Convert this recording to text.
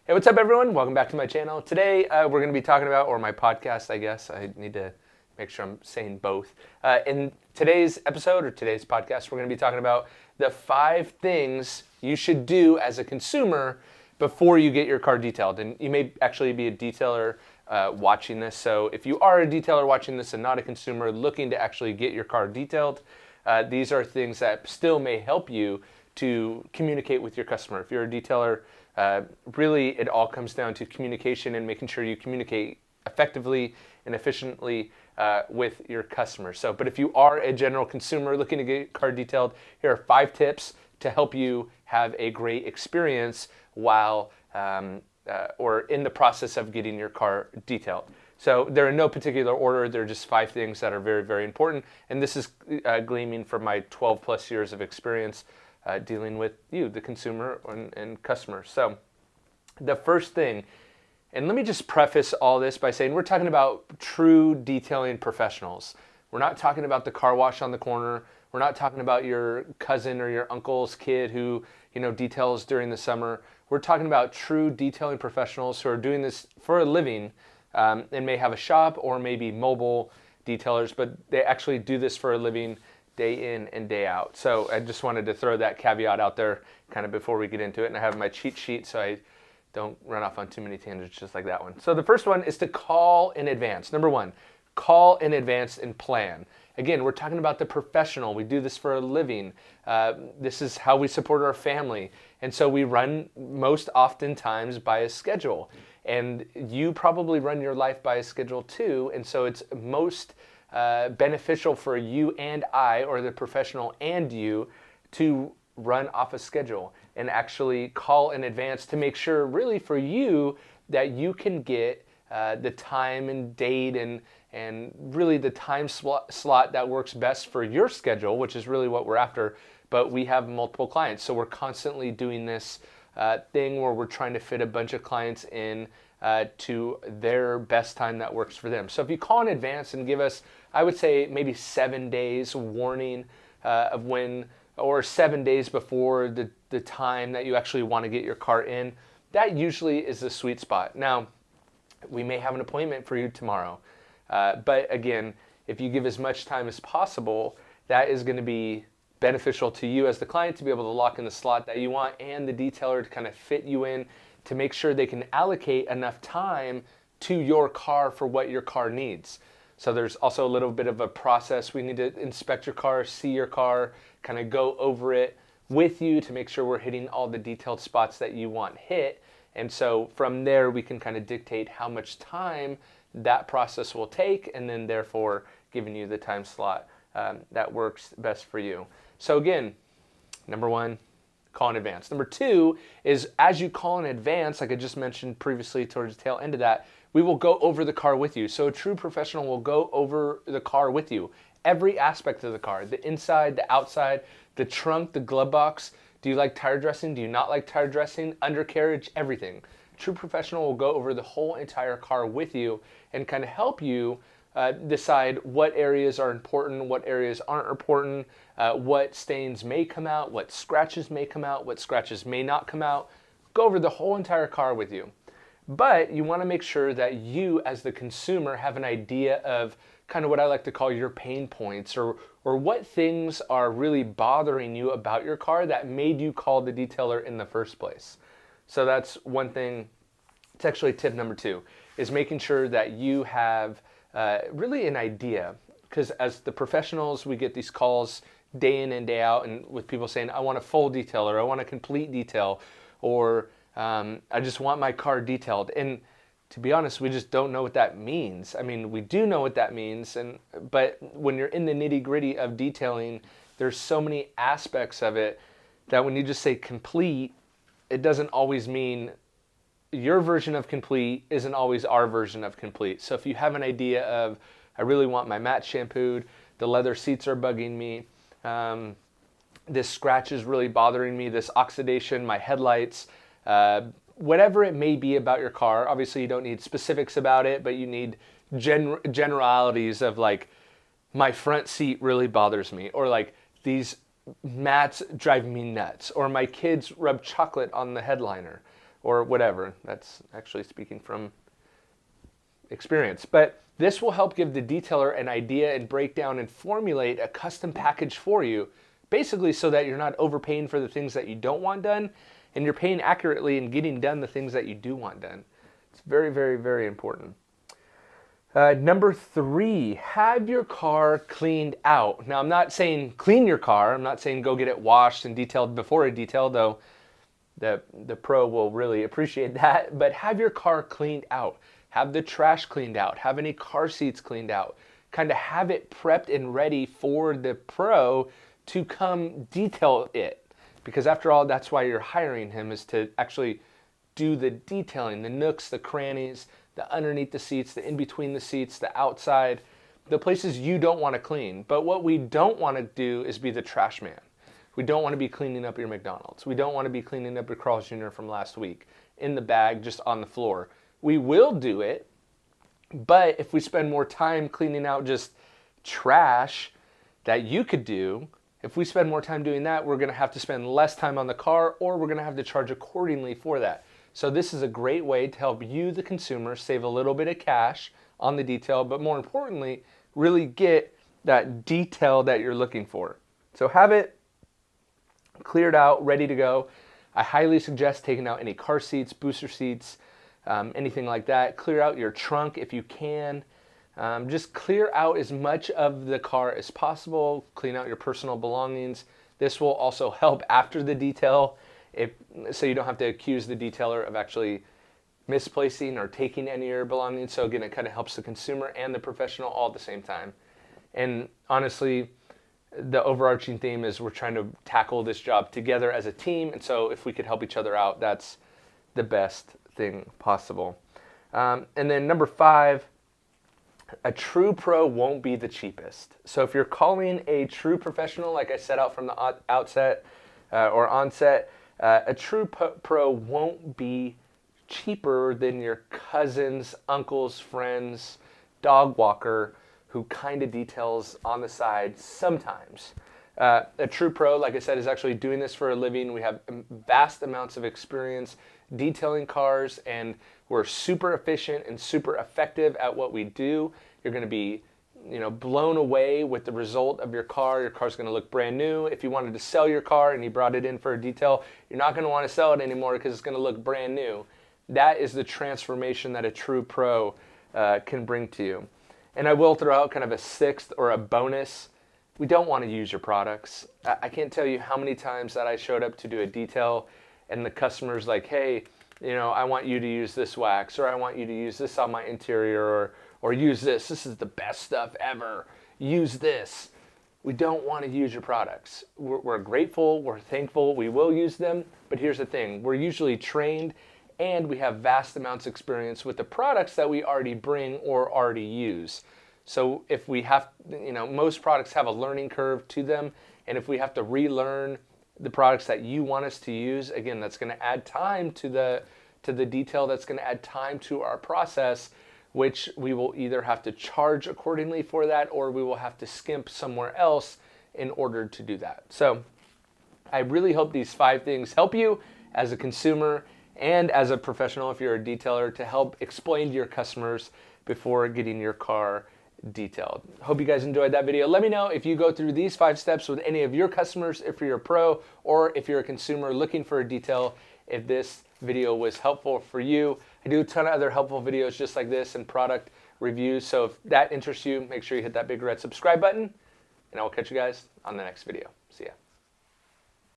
Hey, what's up, everyone? Welcome back to my channel. Today, we're going to be talking about, or my podcast, I guess. I need to make sure I'm saying both. In today's episode, or today's podcast, we're going to be talking about the 5 things you should do as a consumer before you get your car detailed. And you may actually be a detailer watching this. So if you are a detailer watching this and not a consumer looking to actually get your car detailed, these are things that still may help you to communicate with your customer. If you're a detailer, really it all comes down to communication and making sure you communicate effectively and efficiently with your customers. But if you are a general consumer looking to get your car detailed, here are 5 tips to help you have a great experience while or in the process of getting your car detailed. So they're in no particular order. They're just 5 things that are very, very important. And this is gleaming from my 12 plus years of experience dealing with you, the consumer and customer. So the first thing, and let me just preface all this by saying we're talking about true detailing professionals. We're not talking about the car wash on the corner. We're not talking about your cousin or your uncle's kid who, details during the summer. We're talking about true detailing professionals who are doing this for a living and may have a shop or maybe mobile detailers, but they actually do this for a living day in and day out. So I just wanted to throw that caveat out there kind of before we get into it. And I have my cheat sheet so I don't run off on too many tangents just like that one. So the first one is to call in advance. Number 1, call in advance and plan. Again, we're talking about the professional. We do this for a living. This is how we support our family. And so we run most oftentimes by a schedule. And you probably run your life by a schedule too. And so it's most beneficial for you and I, or the professional and you, to run off a schedule and actually call in advance to make sure, really for you, that you can get the time and date and really the time slot that works best for your schedule, which is really what we're after. But we have multiple clients, so we're constantly doing this thing where we're trying to fit a bunch of clients in to their best time that works for them. So if you call in advance and give us, I would say maybe 7 days warning of when, or 7 days before the time that you actually want to get your car in, that usually is the sweet spot. Now, we may have an appointment for you tomorrow, but again, if you give as much time as possible, that is going to be beneficial to you as the client to be able to lock in the slot that you want, and the detailer to kind of fit you in to make sure they can allocate enough time to your car for what your car needs. So there's also a little bit of a process. We need to inspect your car, see your car, kind of go over it with you to make sure we're hitting all the detailed spots that you want hit. And so from there, we can kind of dictate how much time that process will take, and then therefore giving you the time slot that works best for you. So again, number 1, call in advance. Number 2 is, as you call in advance, like I just mentioned previously towards the tail end of that, we will go over the car with you. So a true professional will go over the car with you. Every aspect of the car, the inside, the outside, the trunk, the glove box. Do you like tire dressing? Do you not like tire dressing? Undercarriage, everything. True professional will go over the whole entire car with you and kind of help you decide what areas are important, what areas aren't important, what stains may come out, what scratches may come out, what scratches may not come out. Go over the whole entire car with you. But you want to make sure that you, as the consumer, have an idea of kind of what I like to call your pain points, or what things are really bothering you about your car that made you call the detailer in the first place. So that's one thing. It's actually tip number 2, is making sure that you have really an idea. Because as the professionals, we get these calls day in and day out, and with people saying, I want a full detail, or I want a complete detail, or I just want my car detailed. And to be honest, we just don't know what that means. I mean, we do know what that means, but when you're in the nitty-gritty of detailing, there's so many aspects of it that when you just say complete, it doesn't always mean your version of complete isn't always our version of complete. So if you have an idea of, I really want my mat shampooed, the leather seats are bugging me, this scratch is really bothering me, this oxidation, my headlights, whatever it may be about your car. Obviously you don't need specifics about it, but you need generalities of, like, my front seat really bothers me, or like these mats drive me nuts, or my kids rub chocolate on the headliner, or whatever. That's actually speaking from experience. But this will help give the detailer an idea and break down and formulate a custom package for you, basically so that you're not overpaying for the things that you don't want done, and you're paying accurately and getting done the things that you do want done. It's very, very, very important. Number 3, have your car cleaned out. Now, I'm not saying clean your car. I'm not saying go get it washed and detailed before a detail, though the pro will really appreciate that. But have your car cleaned out. Have the trash cleaned out. Have any car seats cleaned out. Kind of have it prepped and ready for the pro to come detail it. Because after all, that's why you're hiring him, is to actually do the detailing, the nooks, the crannies, the underneath the seats, the in between the seats, the outside, the places you don't want to clean. But what we don't want to do is be the trash man. We don't want to be cleaning up your McDonald's. We don't want to be cleaning up your Carl's Jr. from last week in the bag, just on the floor. We will do it, but if we spend more time cleaning out just trash that you could do, if we spend more time doing that, we're going to have to spend less time on the car, or we're going to have to charge accordingly for that. So this is a great way to help you, the consumer, save a little bit of cash on the detail, but more importantly, really get that detail that you're looking for. So have it cleared out, ready to go. I highly suggest taking out any car seats, booster seats, anything like that. Clear out your trunk if you can. Just clear out as much of the car as possible. Clean out your personal belongings. This will also help after the detail, so you don't have to accuse the detailer of actually misplacing or taking any of your belongings. So again, it kind of helps the consumer and the professional all at the same time. And honestly, the overarching theme is we're trying to tackle this job together as a team. And so if we could help each other out, that's the best thing possible. And then number 5, a true pro won't be the cheapest. So if you're calling a true professional, like I set out from the outset or onset, a true pro won't be cheaper than your cousin's, uncle's, friend's dog walker who kind of details on the side sometimes. A true pro, like I said, is actually doing this for a living. We have vast amounts of experience detailing cars, and we're super efficient and super effective at what we do. You're going to be blown away with the result of your car. Your car's going to look brand new. If you wanted to sell your car and you brought it in for a detail, you're not going to want to sell it anymore because it's going to look brand new. That is the transformation that a true pro can bring to you. And I will throw out kind of a 6th or a bonus. We don't want to use your products. I can't tell you how many times that I showed up to do a detail and the customer's like, hey, I want you to use this wax, or I want you to use this on my interior, or use this. This is the best stuff ever. Use this. We don't want to use your products. We're grateful. We're thankful. We will use them. But here's the thing. We're usually trained, and we have vast amounts of experience with the products that we already bring or already use. So if we have, most products have a learning curve to them. And if we have to relearn the products that you want us to use, again, that's going to add time to the detail. That's going to add time to our process, which we will either have to charge accordingly for that, or we will have to skimp somewhere else in order to do that. So I really hope these 5 things help you as a consumer and as a professional, if you're a detailer, to help explain to your customers before getting your car detailed. Hope you guys enjoyed that video. Let me know if you go through these 5 steps with any of your customers, if you're a pro or if you're a consumer looking for a detail, if this video was helpful for you. I do a ton of other helpful videos just like this and product reviews. So if that interests you, make sure you hit that big red subscribe button, and I will catch you guys on the next video. See ya.